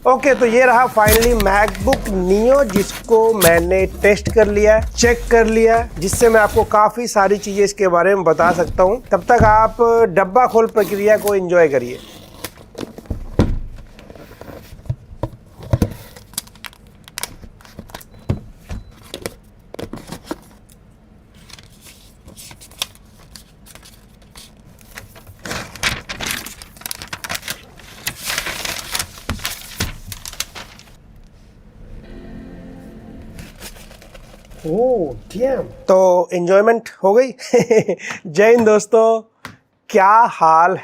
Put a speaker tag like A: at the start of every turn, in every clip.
A: Okay, तो ये रहा फाइनली मैकबुक नियो, जिसको मैंने टेस्ट कर लिया, चेक कर लिया, जिससे मैं आपको काफ़ी सारी चीज़ें इसके बारे में बता सकता हूँ। तब तक आप डब्बा खोल प्रक्रिया को एंजॉय करिए। ओह डैम, तो एंजॉयमेंट हो गई। जय हिंद दोस्तों, क्या हाल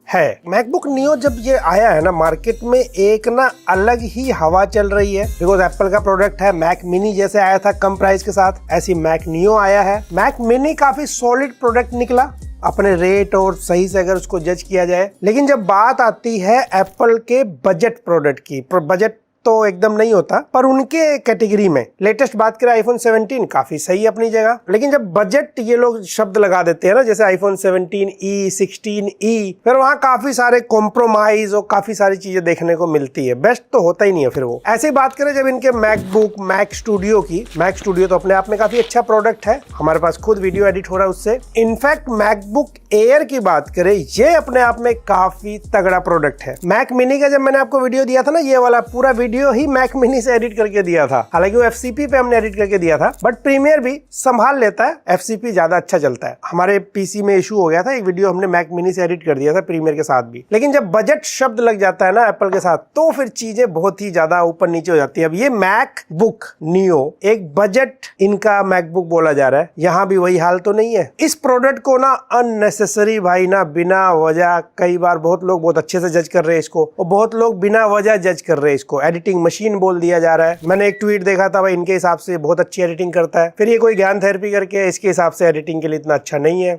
A: है। मैकबुक नियो जब ये आया है ना मार्केट में, एक ना अलग ही हवा चल रही है। बिकॉज एप्पल का प्रोडक्ट है। मैक मिनी जैसे आया था कम प्राइस के साथ, ऐसी मैक नियो आया है। मैक मिनी काफी सॉलिड प्रोडक्ट निकला अपने रेट और सही से अगर उसको जज किया जाए। लेकिन जब बात आती है एप्पल के बजट प्रोडक्ट की, बजट तो एकदम नहीं होता, पर उनके कैटेगरी में लेटेस्ट बात करें आईफोन 17 काफी सही अपनी जगह। लेकिन जब बजट ये लोग शब्द लगा देते हैं ना, जैसे आईफोन 17e, 16e, फिर वहाँ काफी सारे कॉम्प्रोमाइज और काफी सारी चीजें देखने को मिलती है। बेस्ट तो होता ही नहीं है फिर वो। ऐसे बात करें जब इनके मैकबुक मैक स्टूडियो की, मैक स्टूडियो तो अपने आप में काफी अच्छा प्रोडक्ट है, हमारे पास खुद वीडियो एडिट हो रहा है उससे। इनफैक्ट मैकबुक एयर की बात करें, ये अपने आप में काफी तगड़ा प्रोडक्ट है। मैक मिनी का जब मैंने आपको वीडियो दिया था ना, ये वाला पूरा वीडियो ही मैक मिनी से एडिट करके दिया था। हालांकि वो एफसीपी पे हमने एडिट करके दिया था, बट प्रीमियर भी संभाल लेता है, एफसीपी ज्यादा अच्छा चलता है। हमारे पीसी में इशू हो गया था, एक वीडियो हमने मैक मिनी से एडिट कर दिया था प्रीमियर के साथ भी। लेकिन जब बजट शब्द लग जाता है ना एप्पल के साथ, तो फिर चीजें बहुत ही ज्यादा ऊपर नीचे हो जाती है। अब ये मैकबुक नियो एक बजट इनका मैकबुक बोला जा रहा है, यहाँ भी वही हाल तो नहीं है। इस प्रोडक्ट को ना अननेसेसरी भाई ना बिना वजह, कई बार बहुत लोग बहुत अच्छे से जज कर रहे हैं इसको, और बहुत लोग बिना वजह जज कर रहे हैं इसको। एडिटिंग मशीन बोल दिया जा रहा है। मैंने एक ट्वीट देखा था, भाई इनके हिसाब से बहुत अच्छी एडिटिंग करता है, फिर ये कोई ज्ञान थेरेपी करके इसके हिसाब से एडिटिंग के लिए इतना अच्छा नहीं है।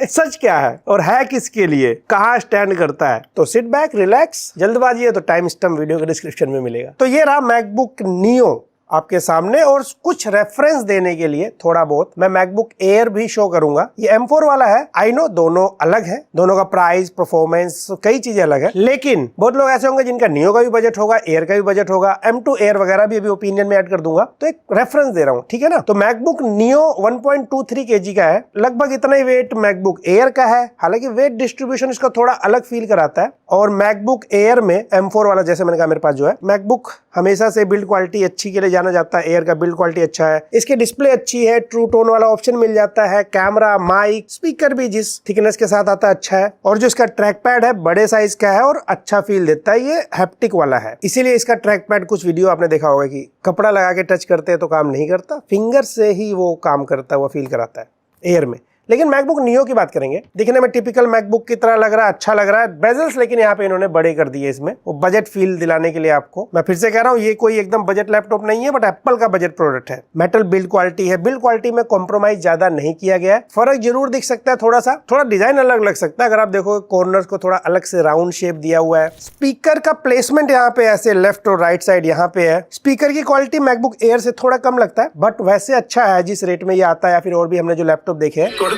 A: सच क्या है और है किसके लिए, कहाँ स्टैंड करता है? तो सिट बैक, रिलैक्स। जल्दबाजी है तो टाइम स्टैम्प वीडियो के डिस्क्रिप्शन में मिलेगा। तो ये रहा मैकबुक नियो आपके सामने, और कुछ रेफरेंस देने के लिए थोड़ा बहुत मैं मैकबुक एयर भी शो करूंगा। ये M4 वाला है, आई नो दोनों अलग है, दोनों का प्राइस, परफॉर्मेंस, कई चीजें अलग है। लेकिन बहुत लोग ऐसे होंगे जिनका नियो का भी बजट होगा, एयर का भी बजट होगा, M2 एयर वगैरह भी अभी ओपिनियन में ऐड कर दूंगा, तो एक रेफरेंस दे रहा हूँ, ठीक है ना। तो मैकबुक नियो 1.23 kg का है, लगभग इतना ही वेट मैकबुक एयर का है। हालांकि वेट डिस्ट्रीब्यूशन इसका थोड़ा अलग फील कराता है। और मैकबुक एयर में M4 वाला, जैसे मैंने कहा मेरे पास जो है, मैकबुक हमेशा से बिल्ड क्वालिटी अच्छी के लिए जाना जाता है। एयर का बिल्ड क्वालिटी अच्छा है, इसकी डिस्प्ले अच्छी है, ट्रू टोन वाला ऑप्शन मिल जाता है, कैमरा, माइक, स्पीकर भी जिस थिकनेस के साथ आता है अच्छा है, और जो इसका ट्रैक पैड है बड़े साइज का है और अच्छा फील देता है। ये हैप्टिक वाला है, इसीलिए इसका ट्रैक पैड, कुछ वीडियो आपने देखा होगा कि कपड़ा लगा के टच करते हैं तो काम नहीं करता, फिंगर से ही वो काम करता है, वो फील कराता है एयर में। लेकिन मैकबुक नियो की बात करेंगे, दिखने में टिपिकल मैकबुक की तरह लग रहा है, अच्छा लग रहा है। बेजल्स लेकिन यहाँ पे इन्होंने बड़े कर दिए इसमें, वो बजट फील दिलाने के लिए आपको। मैं फिर से कह रहा हूँ, ये कोई एकदम बजट लैपटॉप नहीं है, बट एप्पल का बजट प्रोडक्ट है। मेटल बिल्ड क्वालिटी है, बिल्ड क्वालिटी में कॉम्प्रोमाइज ज्यादा नहीं किया गया है। फर्क जरूर दिख सकता है थोड़ा सा, थोड़ा डिजाइन अलग लग सकता है। अगर आप देखो कॉर्नर्स को थोड़ा अलग से राउंड शेप दिया हुआ है। स्पीकर का प्लेसमेंट यहाँ पे ऐसे लेफ्ट और राइट साइड यहाँ पे है। स्पीकर की क्वालिटी मैकबुक एयर से थोड़ा कम लगता है, बट वैसे अच्छा है जिस रेट में ये आता है, या फिर और भी हमने जो लैपटॉप देखे हैं।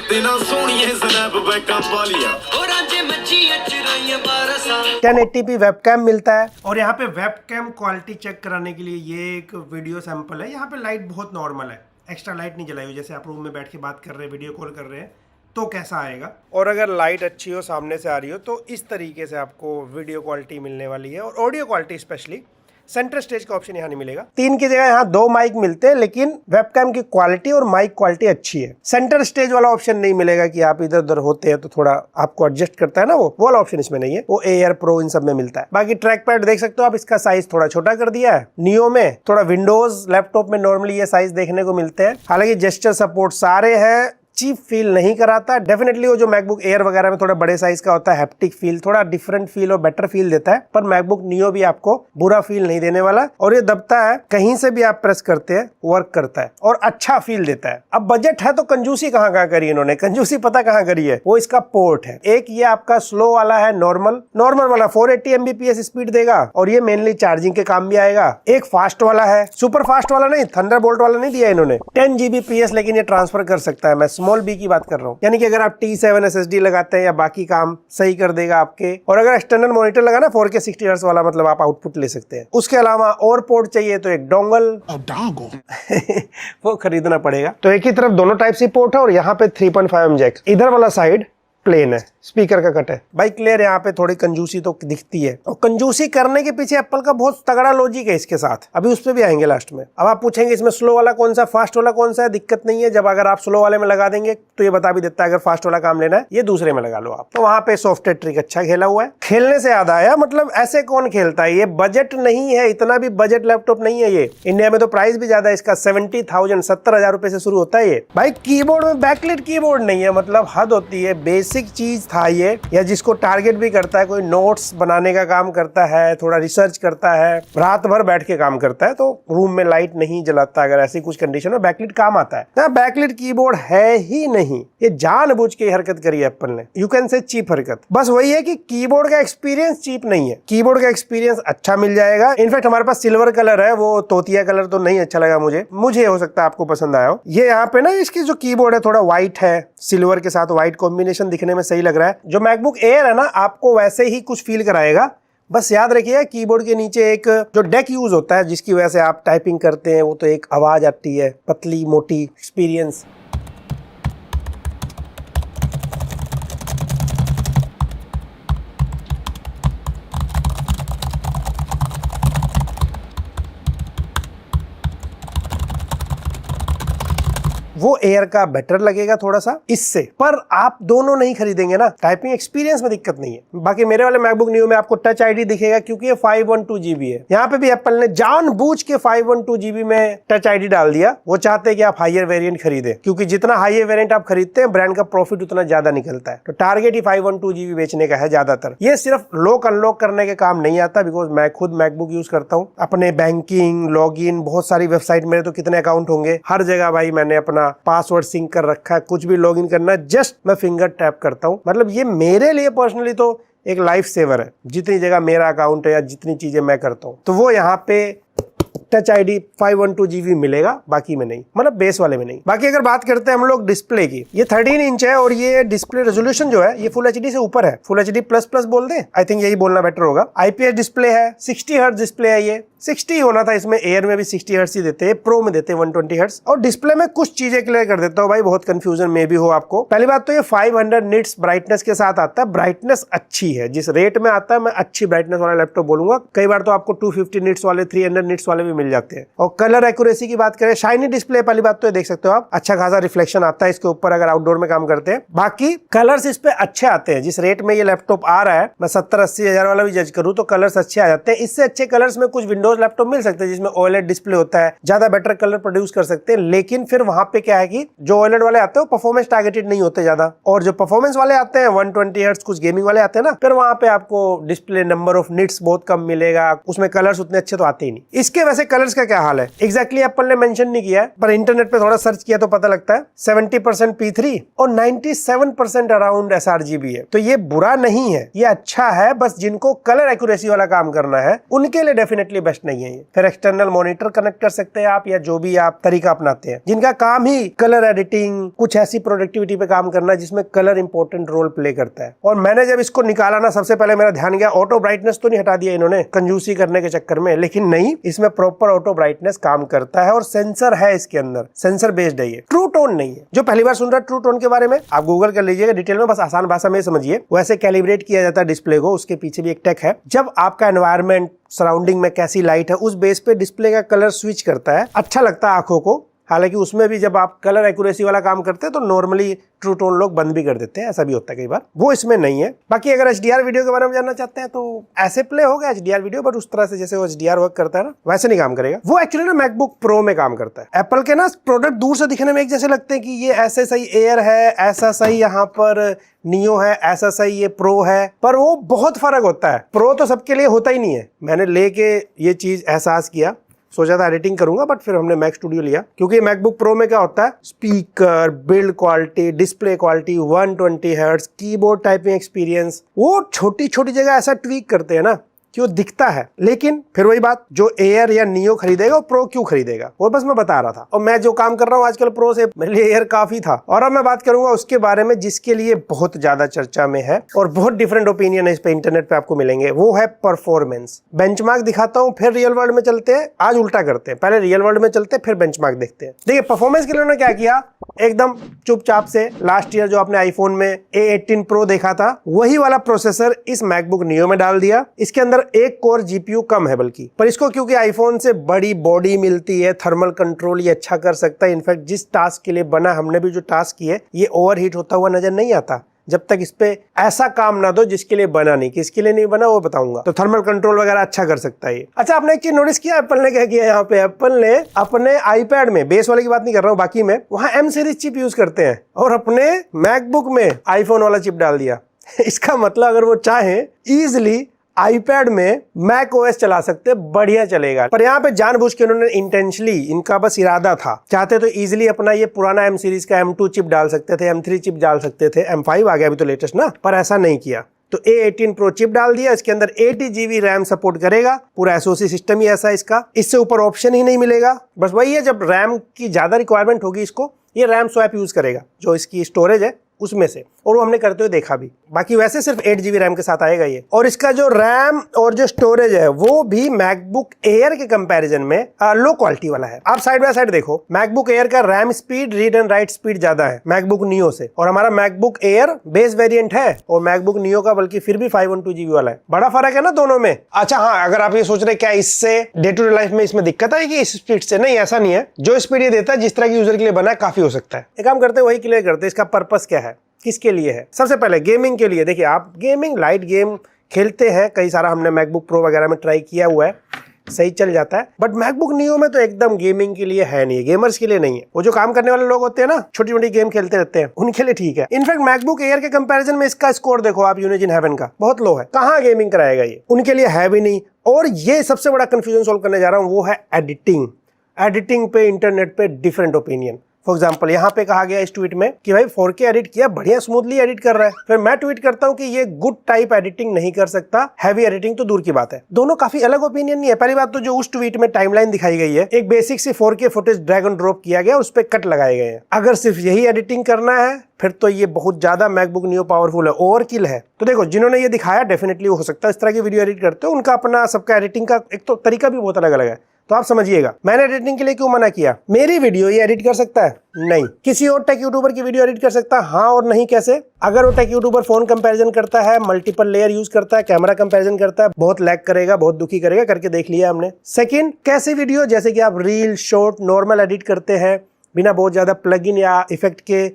A: 1080p वेबकैम मिलता है, और यहाँ पे वेबकैम क्वालिटी चेक कराने के लिए ये एक वीडियो सैंपल है। यहाँ पे लाइट बहुत नॉर्मल है, एक्स्ट्रा लाइट नहीं जलाई हुई। जैसे आप रूम में बैठ के बात कर रहे हैं, वीडियो कॉल कर रहे हैं, तो कैसा आएगा। और अगर लाइट अच्छी हो, सामने से आ रही हो, तो इस तरीके से आपको वीडियो क्वालिटी मिलने वाली है। और audio quality specially, centre stage का ऑप्शन यहाँ नहीं मिलेगा। 3 की जगह यहाँ 2 माइक मिलते हैं, लेकिन वेबकैम की क्वालिटी और माइक क्वालिटी अच्छी है। सेंटर स्टेज वाला ऑप्शन नहीं मिलेगा कि आप इधर उधर होते हैं तो थोड़ा आपको एडजस्ट करता है ना, वो वाला ऑप्शन इसमें नहीं है। वो एयर प्रो इन सब में मिलता है। बाकी ट्रैक पैड देख सकते हो आप, इसका साइज थोड़ा छोटा कर दिया है नियो में। थोड़ा विंडोज लैपटॉप में नॉर्मली ये साइज देखने को मिलते हैं। हालांकि जेस्चर सपोर्ट सारे हैं, चीप फील नहीं कराता। डेफिनेटली वो जो मैकबुक एयर वगैरह में थोड़ा बड़े साइज का होता है, हैप्टिक फील, थोड़ा डिफरेंट फील और बेटर फील देता है। पर मैकबुक नियो भी आपको बुरा फील नहीं देने वाला, और ये दबता है, कहीं से भी आप प्रेस करते हैं वर्क करता है और अच्छा फील देता है। अब बजट है तो कंजूसी कहाँ करी इन्होंने, कंजूसी पता कहाँ करी है, वो इसका पोर्ट है। एक ये आपका स्लो वाला है, नॉर्मल वाला 480 Mbps स्पीड देगा, और ये मेनली चार्जिंग के काम भी आएगा। एक फास्ट वाला है, सुपर फास्ट वाला नहीं, थंडरबोल्ट वाला नहीं दिया इन्होंने, 10 Gbps, लेकिन ये ट्रांसफर कर सकता है। मैं स्मॉल बी की बात कर रहा हूँ, यानी कि अगर आप T7 SSD लगाते हैं या बाकी काम सही कर देगा आपके, और अगर एक्सटर्नल मॉनिटर लगा ना 4K 60 हर्ट्ज वाला, मतलब आप आउटपुट ले सकते हैं। उसके अलावा और पोर्ट चाहिए तो एक डोंगल वो खरीदना पड़ेगा। तो एक ही तरफ दोनों टाइप से पोर्ट है और यहाँ पे 3.5mm जैक, इधर वाला साइड प्लेन है, स्पीकर का कट है। भाई क्लियर, यहाँ पे थोड़ी कंजूसी तो दिखती है, और कंजूसी करने के पीछे एप्पल का बहुत तगड़ा लॉजिक है इसके साथ, अभी उस पर भी आएंगे लास्ट में। अब आप पूछेंगे इसमें स्लो वाला कौन सा, फास्ट वाला कौन सा है? दिक्कत नहीं है, जब अगर आप स्लो वाले में लगा देंगे तो ये बता भी देता है अगर फास्ट वाला काम लेना है ये दूसरे में लगा लो आप। तो वहां पे सॉफ्टवेयर ट्रिक अच्छा खेला हुआ है। खेलने से याद आया, मतलब ऐसे कौन खेलता है, ये बजट नहीं है, इतना भी बजट लैपटॉप नहीं है ये। इंडिया में तो प्राइस भी ज्यादा है इसका, 70,000 70,000 रुपए से शुरू होता है ये। भाई कीबोर्ड में बैकलिट कीबोर्ड नहीं है, मतलब हद होती है। बेसिक चीज था ये, या जिसको टारगेट भी करता है, कोई नोट्स बनाने का काम करता है, थोड़ा रिसर्च करता है, रात भर बैठ के काम करता है, तो रूम में लाइट नहीं जलाता, अगर ऐसी कुछ कंडीशन में बैकलिट काम आता है ना। बैकलिट कीबोर्ड है ही नहीं, ये जानबूझ के हरकत करी है एप्पल ने, यू कैन से चीप हरकत। बस वही है कि कीबोर्ड का एक्सपीरियंस चीप नहीं है, कीबोर्ड का एक्सपीरियंस अच्छा मिल जाएगा। इनफैक्ट हमारे पास सिल्वर कलर है, वो तोतिया कलर तो नहीं अच्छा लगा मुझे हो सकता है आपको पसंद आया हो। ये यहाँ पे ना इसकी जो कीबोर्ड है थोड़ा व्हाइट है, सिल्वर के साथ व्हाइट कॉम्बिनेशन दिखने में सही लग रहा है। जो मैकबुक एयर है ना, आपको वैसे ही कुछ फील कराएगा। बस याद रखिए कीबोर्ड के नीचे एक जो डेक यूज होता है जिसकी वजह से आप टाइपिंग करते हैं, वो तो एक आवाज आती है, पतली मोटी एक्सपीरियंस। वो एयर का बेटर लगेगा थोड़ा सा इससे, पर आप दोनों नहीं खरीदेंगे ना, टाइपिंग एक्सपीरियंस में दिक्कत नहीं है। बाकी मेरे वाले मैकबुक न्यू में आपको टच आईडी दिखेगा क्योंकि ये 512 GB है। यहाँ पे भी एप्पल ने जानबूझ के 512 GB में टच आईडी डाल दिया, वो चाहते हैं कि आप हायर वेरिएंट खरीदे, क्योंकि जितना हायर वेरिएंट आप खरीदते हैं ब्रांड का प्रॉफिट उतना ज्यादा निकलता है। तो टारगेट ही 512 GB बेचने का है ज्यादातर। ये सिर्फ लॉक अनलॉक करने के काम नहीं आता, बिकॉज मैं खुद मैकबुक यूज करता हूँ, अपने बैंकिंग लॉगिन, बहुत सारी वेबसाइट, मेरे तो कितने अकाउंट होंगे, हर जगह भाई मैंने अपना पासवर्ड सिंक कर रखा है। कुछ भी लॉगिन करना है जस्ट मैं फिंगर टैप करता हूं। मतलब ये मेरे लिए पर्सनली तो एक लाइफ सेवर है, जितनी जगह मेरा अकाउंट है या जितनी चीजें मैं करता हूं, तो वो यहाँ पे टच आईडी 512 GB मिलेगा, बाकी में नहीं, मतलब बेस वाले में नहीं। बाकी अगर बात करते हैं हम लोग डिस्प्ले की, ये 13 इंच है और ये डिस्प्ले रेजोल्यूशन जो है ये फुल एचडी से ऊपर है, फुल एचडी प्लस प्लस बोल दे, आई थिंक यही बोलना बेटर होगा। IPS डिस्प्ले है, 60 हर्ट्ज डिस्प्ले है, ये 60 होना था, इसमें एयर में भी 60 हर्ट्ज ही देते हैं, प्रो में देते हैं 120 हर्ट्ज। और डिस्प्ले में कुछ चीजें क्लियर कर देता हूँ भाई, बहुत कंफ्यूजन में भी हो आपको। पहली बात तो ये 500 निट्स ब्राइटनेस के साथ आता है, ब्राइटनेस अच्छी है, जिस रेट में आता है मैं अच्छी ब्राइटनेस वाला लैपटॉप बोलूंगा। कई बार तो आपको 250 निट्स वाले 300 निट्स वाले भी मिल जाते हैं। और कलर एक्यूरेसी की बात करें, शाइनी डिस्प्ले, पहली बात तो ये देख सकते हो आप, अच्छा खासा रिफ्लेक्शन आता है इसके ऊपर अगर आउटडोर में काम करते हैं। बाकी कलर्स इस पे अच्छे आते हैं, जिस रेट में ये लैपटॉप आ रहा है, मैं 70-80 हजार वाला भी जज करूं तो कलर्स अच्छे आ जाते हैं। इससे अच्छे कलर्स में कुछ विंडोज लैपटॉप मिल सकते हैं जिसमें OLED डिस्प्ले होता है, ज्यादा बेटर कलर प्रोड्यूस कर सकते हैं। लेकिन फिर वहां पे क्या है कि जो OLED वाले आते हैं वो परफॉर्मेंस टारगेटेड नहीं होते ज्यादा, और जो परफॉर्मेंस वाले आते हैं 120 हर्ट्ज, कुछ गेमिंग वाले आते हैं ना, फिर वहां पे आपको डिस्प्ले नंबर ऑफ निट्स बहुत कम मिलेगा, उसमें कलर्स उतने अच्छे तो आते ही नहीं। इसके वैसे कलर्स का क्या हाल है एग्जैक्टली एप्पल ने मेंशन नहीं किया है, पर इंटरनेट पे थोड़ा सर्च किया तो पता लगता है 70% P3 और 97% अराउंड sRGB है। तो ये बुरा नहीं है, ये अच्छा है, बस जिनको कलर एक्यूरेसी वाला काम करना है उनके लिए डेफिनेटली बेस्ट नहीं है ये। फिर एक्सटर्नल मॉनिटर कनेक्ट कर सकते हैं आप, या जो भी आप तरीका अपनाते हैं, जिनका काम ही कलर एडिटिंग, कुछ ऐसी प्रोडक्टिविटी पे काम करना है जिसमें कलर इंपॉर्टेंट रोल प्ले करता है। और मैंने जब इसको निकाला ना, सबसे पहले मेरा ध्यान गया, ऑटो ब्राइटनेस तो नहीं हटा दिया इन्होंने कंजूसी करने के चक्कर में, लेकिन नहीं, इसमें प्रॉपर ऑटो ब्राइटनेस काम करता है और सेंसर है इसके अंदर, सेंसर बेस्ड है ये, ट्रू टोन नहीं है। जो पहली बार सुन रहा है ट्रू टोन के बारे में, आप गूगल कर लीजिएगा डिटेल में, बस आसान भाषा में समझिए। वैसे कैलिब्रेट किया जाता है डिस्प्ले को, उसके पीछे भी एक टेक है। जब आपका एनवायरनमेंट सराउंडिंग में कैसी लाइट है उस बेस पे डिस्प्ले का कलर स्विच करता है, अच्छा लगता है आंखों को। हालांकि उसमें भी जब आप कलर एक्यूरेसी वाला काम करते हैं तो नॉर्मली ट्रू टोन लोग बंद भी कर देते हैं, ऐसा भी होता है कई बार, वो इसमें नहीं है। बाकी अगर HDR वीडियो के बारे में जानना चाहते हैं तो ऐसे प्ले होगा HDR वीडियो, बट उस तरह से जैसे वो HDR वर्क करता है ना वैसे नहीं काम करेगा। वो एक्चुअली ना मैकबुक प्रो में काम करता है। एप्पल के ना प्रोडक्ट दूर से दिखने में एक जैसे लगते हैं कि ये ऐसे सही एयर है, ऐसा सही यहाँ पर नियो है, ऐसा सही ये प्रो है, पर वो बहुत फर्क होता है। प्रो तो सबके लिए होता ही नहीं है। मैंने लेके ये चीज एहसास किया, सोचा था एडिटिंग करूंगा, बट फिर हमने मैक स्टूडियो लिया, क्योंकि मैकबुक प्रो में क्या होता है, speaker, build quality, display quality, 120 hertz, keyboard typing experience, वो छोटी छोटी जगह ऐसा ट्वीक करते हैं ना वो दिखता है, लेकिन फिर वही बात, जो एयर या नियो खरीदेगा वो प्रो क्यों खरीदेगा, वो बस मैं बता रहा था। और मैं जो काम कर रहा हूँ आजकल प्रो से, मेरे लिए एयर काफी था। और अब मैं बात करूंगा उसके बारे में जिसके लिए बहुत ज्यादा चर्चा में है और बहुत डिफरेंट ओपिनियन है इस पे, इंटरनेट पे आपको मिलेंगे, वो है परफॉर्मेंस। बेंचमार्क दिखाता हूँ, फिर रियल वर्ल्ड में चलते हैं। आज उल्टा करते हैं, पहले रियल वर्ल्ड में चलते हैं, फिर बेंचमार्क देखते हैं। देखिए परफॉर्मेंस के लिए उन्होंने क्या किया, एकदम चुपचाप से लास्ट ईयर जो आपने आईफोन में A18 Pro देखा था, वही वाला प्रोसेसर इस मैकबुक नियो में डाल दिया। इसके अंदर एक कोर जीपीयू कम है बल्कि, पर इसको क्योंकि आईफोन से बड़ी बॉडी मिलती है, थर्मल कंट्रोल ये अच्छा कर सकता है। इनफैक्ट जिस टास्क के लिए बना, हमने भी जो टास्क किए, ये ओवरहीट होता हुआ नजर नहीं आता जब तक इस पे ऐसा काम ना दो जिसके लिए बना नहीं। किसके लिए नहीं बना वो बताऊंगा। तो थर्मल कंट्रोल वगैरह अच्छा कर सकता है ये। अच्छा, आपने एक चीज नोटिस किया एप्पल ने क्या किया यहाँ पे, एप्पल ने अपने आईपैड में, बेस वाले की बात नहीं कर रहा हूँ, बाकी में वहां M सीरीज चिप यूज करते हैं और अपने मैकबुक में आईफोन वाला चिप डाल दिया। इसका मतलब अगर वो चाहे इजिली आईपैड में मैक ओएस चला सकते, बढ़िया चलेगा। पर यहाँ पे जानबूझ के उन्होंने इंटेंशनली, इनका बस इरादा था, चाहते तो इजीली अपना ये पुराना M सीरीज का M2 चिप डाल सकते थे, M3 चिप डाल सकते थे, M5 आ गया अभी तो लेटेस्ट ना, पर ऐसा नहीं किया। तो A18 Pro चिप डाल दिया, इसके अंदर 80 GB रैम सपोर्ट करेगा, पूरा एसओसी सिस्टम ही ऐसा इसका, इससे ऊपर ऑप्शन ही नहीं मिलेगा। बस वही है, जब रैम की ज्यादा रिक्वायरमेंट होगी इसको, ये रैम स्वैप यूज करेगा जो इसकी स्टोरेज है उसमें से, और वो हमने करते हुए देखा भी। बाकी वैसे सिर्फ 8 GB रैम के साथ आएगा ये। और इसका जो रैम और जो स्टोरेज है वो भी मैकबुक एयर के कंपैरिजन में लो क्वालिटी वाला है। आप साइड बाय साइड देखो, मैकबुक एयर का RAM speed, read and right speed ज्यादा है मैकबुक नियो से, और हमारा मैकबुक एयर बेस वेरिएंट है और मैकबुक नियो का बल्कि फिर भी 512 GB वाला है। बड़ा फर्क है ना दोनों में। अच्छा हाँ, अगर आप ये सोच रहे क्या इससे डे टू डे लाइफ में इसमें दिक्कत आएगी इस स्पीड से, नहीं ऐसा नहीं है। जो स्पीड ये देता है, जिस तरह की यूजर के लिए बना है, काफी हो सकता है। एक काम करते हैं, वही क्लियर करते हैं इसका पर्पस क्या है, किसके लिए है। सबसे पहले गेमिंग के लिए। देखिए आप गेमिंग, लाइट गेम खेलते हैं, कई सारा हमने मैकबुक प्रो वगैरह में ट्राई किया हुआ है, सही चल जाता है। बट मैकबुक नियो में तो एकदम गेमिंग के लिए है नहीं, गेमर्स के लिए नहीं है। वो जो काम करने वाले लोग होते हैं ना, छोटी छोटी गेम खेलते रहते हैं, उनके लिए ठीक है। इनफैक्ट मैकबुक एयर के कंपैरिजन में इसका स्कोर देखो आप, यूनिजन हेवन का बहुत लो है, कहाँ गेमिंग कराएगा ये, उनके लिए है भी नहीं। और ये सबसे बड़ा कंफ्यूजन सोल्व करने जा रहा हूँ, वो है एडिटिंग। एडिटिंग पे इंटरनेट पे डिफरेंट ओपिनियन। फॉर एग्जाम्पल यहाँ पे कहा गया इस ट्वीट में कि भाई 4K एडिट किया, बढ़िया स्मूथली एडिट कर रहा है। फिर मैं ट्वीट करता हूँ कि ये गुड टाइप एडिटिंग नहीं कर सकता, हैवी एडिटिंग तो दूर की बात है। दोनों काफी अलग ओपिनियन नहीं है। पहली बात तो जो उस ट्वीट में टाइमलाइन दिखाई गई है, एक बेसिक सी 4K footage drag and drop किया गया, उस पर कट लगाए गए हैं। अगर सिर्फ यही एडिटिंग करना है फिर तो ये बहुत ज्यादा मैकबुक नियो पावरफुल है, ओवरकिल है। तो देखो जिन्होंने ये दिखाया, डेफिनेटली हो सकता है इस तरह की वीडियो एडिट करते हो, उनका अपना सबका एडिटिंग का एक तो तरीका भी बहुत अलग अलग है। तो आप समझिएगा, मैंने एडिटिंग के लिए क्यों मना किया। मेरी वीडियो ये एडिट कर सकता है? नहीं। किसी और टेक यूट्यूबर की वीडियो एडिट कर सकता है? हाँ और नहीं कैसे? अगर वो टेक यूट्यूबर फोन कंपैरिजन करता है, मल्टीपल लेयर यूज करता है, कैमरा कंपैरिजन करता है, बहुत लैग करेगा, बहुत दुखी करेगा, करके देख लिया हमने। सेकंड, कैसी वीडियो, जैसे कि आप रील, शॉर्ट, नॉर्मल एडिट करते हैं बिना बहुत ज्यादा प्लगइन या इफेक्ट के,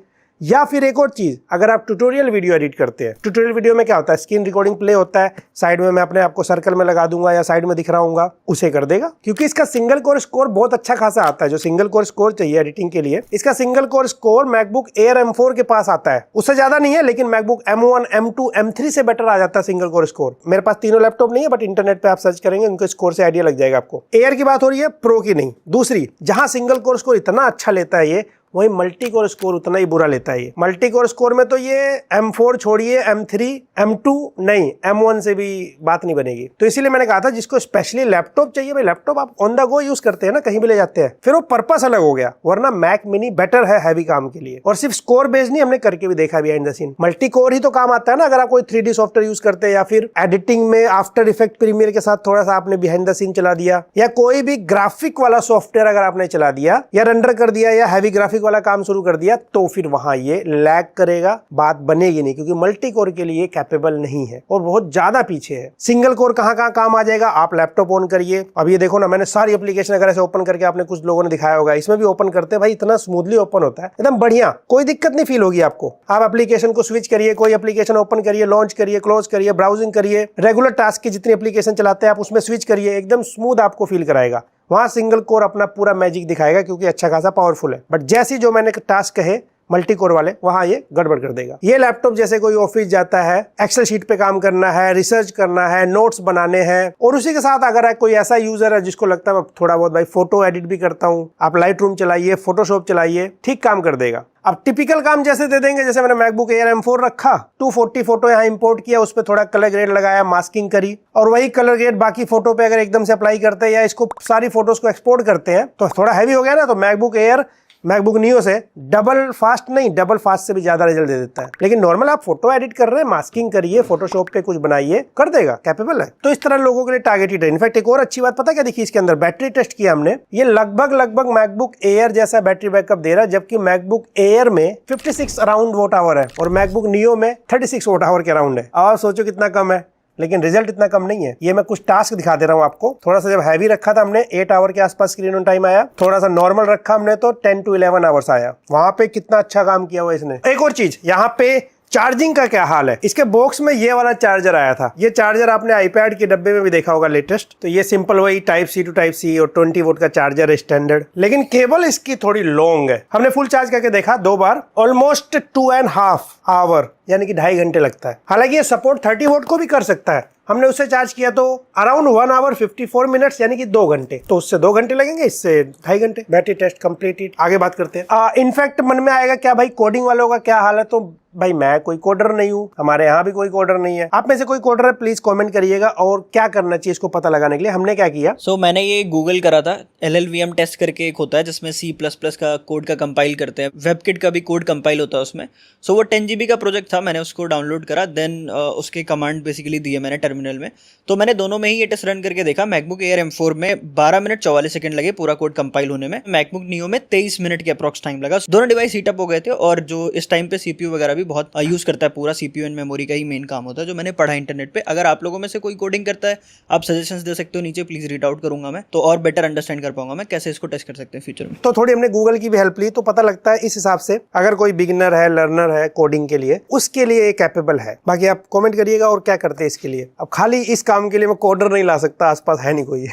A: या फिर एक और चीज, अगर आप ट्यूटोरियल वीडियो एडिट करते हैं। ट्यूटोरियल वीडियो में क्या होता है, स्क्रीन रिकॉर्डिंग प्ले होता है, साइड में मैं अपने आप को सर्कल में लगा दूंगा या साइड में दिख रहा हूँ, उसे कर देगा, क्योंकि इसका सिंगल कोर स्कोर बहुत अच्छा खासा आता है। जो सिंगल कोर स्कोर चाहिए एडिटिंग के लिए, इसका single core score MacBook air M4 के पास आता है, उससे ज्यादा नहीं है, लेकिन मैकबुक M1, M2, M3 से बेटर आ जाता है सिंगल कोर स्कोर। मेरे पास तीनों लैपटॉप नहीं है, बट इंटरनेट पे आप सर्च करेंगे, उनके स्कोर से आइडिया लग जाएगा आपको। एयर की बात हो रही है, प्रो की नहीं। दूसरी, जहां सिंगल कोर स्कोर इतना अच्छा लेता है ये, वही मल्टी कोर स्कोर उतना ही बुरा लेता है ये। मल्टी कोर स्कोर में तो ये M4 छोड़िए, M3, M2 नहीं, M1 से भी बात नहीं बनेगी। तो इसीलिए मैंने कहा था जिसको स्पेशली लैपटॉप चाहिए, भाई लैपटॉप आप ऑन द गो यूज करते हैं ना, कहीं भी ले जाते हैं, फिर वो पर्पस अलग हो गया। वरना मैक मिनी बेटर है हैवी काम के लिए। और सिर्फ स्कोर बेस्ड नहीं, हमने करके भी देखा behind the scene. Multi core ही तो काम आता है ना, अगर आप कोई 3D सॉफ्टवेयर यूज करते हैं, या फिर एडिटिंग में आफ्टर इफेक्ट प्रीमियर के साथ थोड़ा सा आपने बिहाइंड द सीन चला दिया, या कोई भी ग्राफिक वाला सॉफ्टवेयर अगर आपने चला दिया या रेंडर कर दिया या हैवी ग्राफिक वाला काम शुरू कर दिया, तो फिर वहां ये लैग करेगा, बात बनेगी नहीं, क्योंकि मल्टी कोर के लिए कैपेबल नहीं है और बहुत ज्यादा पीछे है। सिंगल कोर कहां कहां काम आ जाएगा, आप लैपटॉप ऑन करिए, अब ये देखो ना, मैंने सारी एप्लीकेशन अगर ऐसे ओपन करके, आपने कुछ लोगों ने दिखाया होगा, इसमें भी ओपन करते हैं भाई, इतना स्मूथली ओपन होता है, एकदम बढ़िया, कोई दिक्कत नहीं फील होगी आपको। आप एप्लीकेशन को स्विच करिए, कोई एप्लीकेशन ओपन करिए, लॉन्च करिए, क्लोज करिए, ब्राउजिंग करिए, रेगुलर टास्क की जितनी एप्लीकेशन चलाते हैं आप उसमें स्विच करिए, एकदम स्मूथ आपको फील कराएगा। वहां सिंगल कोर अपना पूरा मैजिक दिखाएगा, क्योंकि अच्छा खासा पावरफुल है। बट जैसी जो मैंने टास्क कहे, मल्टी कोर वाले, वहां ये गड़बड़ कर देगा। ये लैपटॉप जैसे कोई ऑफिस जाता है, एक्सेल शीट पे काम करना है, रिसर्च करना है, नोट्स बनाने हैं, और उसी के साथ अगर कोई ऐसा यूजर है जिसको लगता है थोड़ा बहुत भाई फोटो एडिट भी करता हूं, आप लाइट रूम चलाइए, फोटोशॉप चलाइए, ठीक काम कर देगा। अब टिपिकल काम जैसे दे देंगे, जैसे मैंने मैकबुक एयर M4 रखा, 240 फोटो यहाँ इंपोर्ट किया, उस पर थोड़ा कलर ग्रेड लगाया, मास्किंग करी, और वही कलर ग्रेड बाकी फोटो पे अगर एकदम से अप्लाई करते हैं या इसको सारी फोटोज को एक्सपोर्ट करते हैं तो थोड़ा हैवी हो गया ना। तो मैकबुक एयर मैकबुक नियो से डबल फास्ट नहीं, डबल फास्ट से भी ज्यादा रिजल्ट दे देता है। लेकिन नॉर्मल आप फोटो एडिट कर रहे हैं, मास्किंग करिए, फोटोशॉप पे कुछ बनाइए, कर देगा, कैपेबल है। तो इस तरह लोगों के लिए टारगेटेड है। इनफैक्ट एक और अच्छी बात पता क्या दिखी इसके अंदर, बैटरी टेस्ट किया हमने, ये लगभग मैकबुक एयर जैसा बैटरी बैकअप दे रहा है, जबकि मैकबुक एयर में 56 अराउंड वोट आवर है और मैकबुक नियो में 36 वोट आवर के अराउंड है। अब आप सोचो कितना कम है, लेकिन रिजल्ट इतना कम नहीं है। ये मैं कुछ टास्क दिखा दे रहा हूँ आपको। थोड़ा सा जब हैवी रखा था हमने 8 आवर के आसपास स्क्रीन ऑन टाइम आया, थोड़ा सा नॉर्मल रखा हमने तो 10 to 11 आवर्स आया। वहां पे कितना अच्छा काम किया हुआ इसने। एक और चीज, यहाँ पे चार्जिंग का क्या हाल है। इसके बॉक्स में ये वाला चार्जर आया था, ये चार्जर आपने आईपैड के डब्बे में भी देखा होगा लेटेस्ट। तो ये सिंपल वही type C to type C और 20 वोट का चार्जर है स्टैंडर्ड, लेकिन केबल इसकी थोड़ी लॉन्ग है। हमने फुल चार्ज करके देखा 2 बार, ऑलमोस्ट 2.5 आवर यानी कि 2.5 घंटे लगता है। हालांकि ये सपोर्ट 30 वोट को भी कर सकता है। हमने उससे चार्ज किया तो अराउंड 1 आवर 54 मिनट्स यानी कि 2 घंटे। तो उससे 2 घंटे लगेंगे, इससे 2.5 घंटे। बैटरी टेस्ट कंप्लीटेड, आगे बात करते हैं। इनफैक्ट मन में आएगा क्या भाई कोडिंग वालों का क्या हाल है, तो भाई मैं कोई कोडर नहीं हूँ, हमारे यहाँ भी कोई कोडर नहीं है। आप में से कोई कोडर है प्लीज कमेंट करिएगा, और क्या करना चाहिए इसको पता लगाने के लिए। हमने क्या किया,
B: मैंने ये गूगल करा था, LLVM टेस्ट करके एक होता है जिसमें C++ का कोड का कंपाइल करते हैं, वेबकिट का भी कोड कंपाइल होता है उसमें। वो 10 GB का प्रोजेक्ट था, मैंने उसको डाउनलोड करा, देन उसके कमांड बेसिकली दिए मैंने टर्मिनल में। तो मैंने दोनों में ही ये टेस्ट रन करके देखा। मैकबुक एयर M4 में 12 मिनट 44 सेकंड लगे पूरा कोड कंपाइल होने में, मैकबुक नियो में 23 मिनट के अप्रॉक्स टाइम लगा। दोनों डिवाइस हीटअप हो गए थे, और जो इस टाइम पे CPU वगैरह भी बहुत यूज करता है, पूरा CPU एंड मेमोरी का ही मेन काम होता है, जो मैंने पढ़ा इंटरनेट पे। अगर आप लोगों में से कोई कोडिंग करता है, आप सजेशंस दे सकते हो नीचे, प्लीज रीड आउट करूंगा मैं, तो और बेटर अंडरस्टैंड कर पाऊंगा मैं कैसे इसको टेस्ट कर सकते हैं फ्यूचर में।
A: तो थोड़ी हमने गूगल की भी हेल्प ली, तो पता लगता है इस हिसाब से अगर कोई बिगिनर है, लर्नर है कोडिंग के लिए, उसके लिए कैपेबल है। बाकी आप कमेंट करिएगा और क्या करते हैं इसके लिए। अब खाली इस काम के लिए मैं कोडर नहीं ला सकता, आसपास है नहीं कोई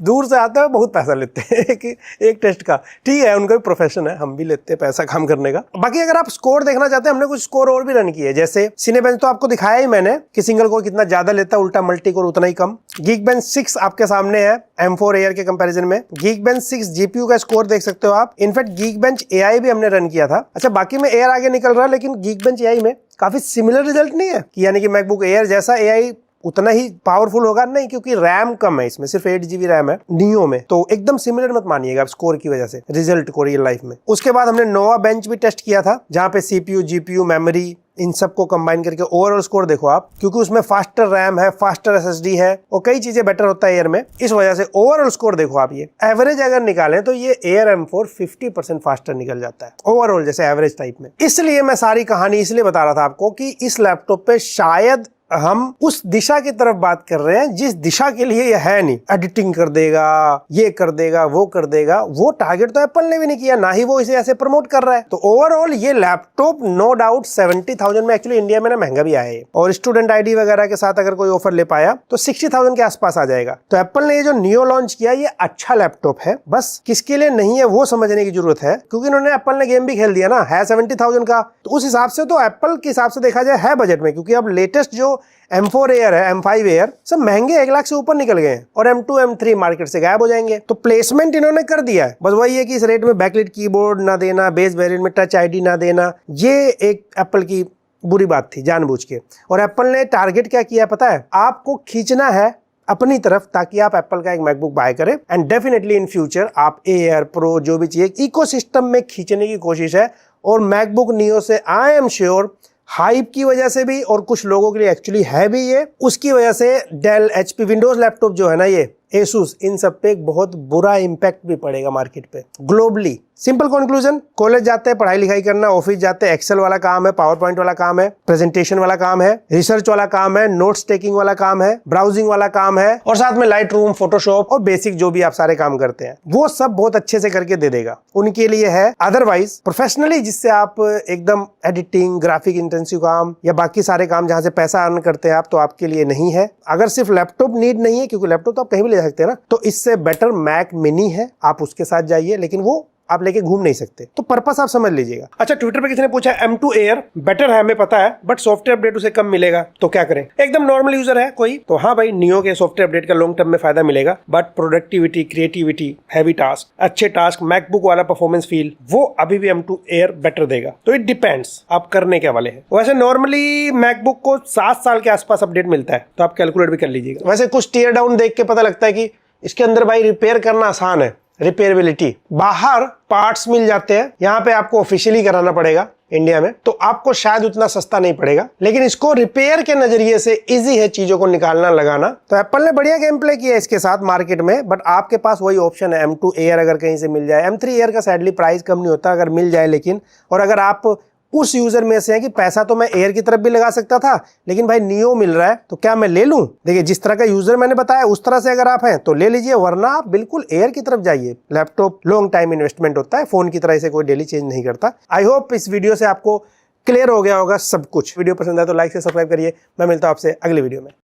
A: दूर से आता है, बहुत पैसा लेते हैं एक टेस्ट का। ठीक है, उनका भी प्रोफेशन है, हम भी लेते हैं पैसा काम करने का। बाकी अगर आप स्कोर देखना चाहते हैं, हमने कुछ स्कोर और भी रन किए, जैसे सिनेबेंच तो आपको दिखाया ही मैंने कि सिंगल कोर कितना ज्यादा लेता है, उल्टा मल्टी कोर उतना ही कम। गीकबेंच 6 आपके सामने है M4 एयर के कंपैरिजन में। गीकबेंच 6 GPU का स्कोर देख सकते हो आप। इनफैक्ट गीकबेंच AI भी हमने रन किया था। अच्छा, बाकी में एयर आगे निकल रहा है, लेकिन गीकबेंच AI में काफी सिमिलर रिजल्ट नहीं है कि यानी कि मैकबुक एयर जैसा AI उतना ही पावरफुल होगा, नहीं, क्योंकि रैम कम है इसमें, सिर्फ 8 GB रैम है नियो में। तो एकदम सिमिलर मत मानिएगा आप स्कोर की वजह से रिजल्ट को रियल लाइफ में। उसके बाद हमने नोवा बेंच भी टेस्ट किया था, जहां पे CPU, GPU, मेमोरी इन सबको कंबाइन करके ओवरऑल स्कोर देखो आप, क्योंकि उसमें फास्टर रैम है, फास्टर SSD है और कई चीजें बेटर होता है एयर में। इस वजह से ओवरऑल स्कोर देखो आप, ये एवरेज अगर निकालें तो ये एयर M4 50% फास्टर निकल जाता है ओवरऑल, जैसे एवरेज टाइप में। इसलिए मैं सारी कहानी इसलिए बता रहा था आपको कि इस लैपटॉप पे शायद हम उस दिशा की तरफ बात कर रहे हैं जिस दिशा के लिए ये है नहीं। एडिटिंग कर देगा, ये कर देगा, वो कर देगा, वो टारगेट तो एप्पल ने भी नहीं किया, ना ही वो इसे ऐसे प्रमोट कर रहा है। तो ओवरऑल ये लैपटॉप नो डाउट 70,000 में, एक्चुअली इंडिया में ना महंगा भी आया है, और स्टूडेंट ID वगैरह के साथ अगर कोई ऑफर ले पाया तो 60,000 के आसपास आ जाएगा। तो एप्पल ने ये जो नियो लॉन्च किया, ये अच्छा लैपटॉप है, बस किसके लिए नहीं है वो समझने की जरूरत है, क्योंकि इन्होंने एप्पल ने गेम भी खेल दिया ना, है 70,000 का। तो उस हिसाब से तो एप्पल के हिसाब से देखा जाए है बजट में, क्योंकि अब लेटेस्ट जो M4 एयर है, M5 एयर, सब महंगे 1 लाख से ऊपर निकल गए हैं, और M2 M3 मार्केट से गायब हो जाएंगे। तो प्लेसमेंट इन्होंने कर दिया है, बस वही है कि इस रेट में बैकलिट कीबोर्ड ना देना, बेस वेरिएंट में टच ID ना देना, ये एक एप्पल की बुरी बात थी जानबूझ के। और एप्पल ने टारगेट क्या किया पता है, आपको खींचना है अपनी तरफ, ताकि आप एप्पल का एक मैकबुक बाय करें, एंड डेफिनेटली इन फ्यूचर आप एयर प्रो जो भी चाहिए इकोसिस्टम में खींचने की कोशिश है। और मैकबुक नियो से आई एम श्योर हाइप की वजह से भी, और कुछ लोगों के लिए एक्चुअली है भी ये, उसकी वजह से डेल, HP, विंडोज लैपटॉप जो है ना, ये Asus, इन सब पे एक बहुत बुरा इंपैक्ट भी पड़ेगा मार्केट पे ग्लोबली। सिंपल कंक्लूजन, कॉलेज जाते हैं पढ़ाई लिखाई करना, ऑफिस जाते हैं एक्सेल वाला काम है, पावर पॉइंट वाला काम है, प्रेजेंटेशन वाला काम है, रिसर्च वाला काम है, नोट्स टेकिंग वाला काम है, ब्राउजिंग वाला काम है, और साथ में लाइट रूम, फोटोशॉप और बेसिक जो भी आप सारे काम करते हैं वो सब बहुत अच्छे से करके दे देगा, उनके लिए है। अदरवाइज प्रोफेशनली जिससे आप एकदम एडिटिंग, ग्राफिक इंटेंसिव काम या बाकी सारे काम जहां से पैसा अर्न करते हैं आप, तो आपके लिए नहीं है। अगर सिर्फ लैपटॉप नीड नहीं है, क्योंकि लैपटॉप तो आप कहीं भी ले सकते हैं ना, तो इससे बेटर मैक मिनी है, आप उसके साथ जाइए, लेकिन वो आप लेके घूम नहीं सकते। तो पर्पस आप समझ लीजिएगा। अच्छा, ट्विटर पे किसी ने पूछा M2 Air बेटर है, हमें पता है, बट सॉफ्टवेयर अपडेट उसे कम मिलेगा, तो क्या करें? एकदम नॉर्मल यूजर है कोई, तो हाँ भाई, नियो के सॉफ्टवेयर अपडेट का लॉन्ग टर्म में फायदा मिलेगा, but productivity, creativity, heavy task, अच्छे टास्क, मैकबुक वाला परफॉर्मेंस फील, वो अभी भी M2 Air बेटर देगा। तो इट डिपेंड्स आप करने के वाले हैं। वैसे नॉर्मली मैकबुक को 7 साल के आसपास अपडेट मिलता है, तो आप कैलकुलेट भी कर लीजिएगा। वैसे कुछ टीयर डाउन देख के पता लगता है कि इसके अंदर भाई रिपेयर करना आसान है, रिपेयरेबिलिटी, बाहर पार्ट्स मिल जाते हैं, यहाँ पे आपको ऑफिशियली कराना पड़ेगा इंडिया में, तो आपको शायद उतना सस्ता नहीं पड़ेगा, लेकिन इसको रिपेयर के नजरिए से इजी है चीजों को निकालना लगाना। तो एप्पल ने बढ़िया गेम प्ले किया इसके साथ मार्केट में, बट आपके पास वही ऑप्शन है M2 Air अगर कहीं से मिल जाए। M3 Air का सैडली प्राइस कम नहीं होता अगर मिल जाए, लेकिन और अगर आप उस यूजर में से हैं कि पैसा तो मैं एयर की तरफ भी लगा सकता था, लेकिन भाई नियो मिल रहा है तो क्या मैं ले लूं? देखिए, जिस तरह का यूजर मैंने बताया उस तरह से अगर आप हैं तो ले लीजिए, वरना आप बिल्कुल एयर की तरफ जाइए। लैपटॉप लॉन्ग टाइम इन्वेस्टमेंट होता है, फोन की तरह से कोई डेली चेंज नहीं करता। आई होप इस वीडियो से आपको क्लियर हो गया होगा सब कुछ। वीडियो पसंद आए तो लाइक से सब्सक्राइब करिए। मैं मिलता हूं आपसे अगली वीडियो में।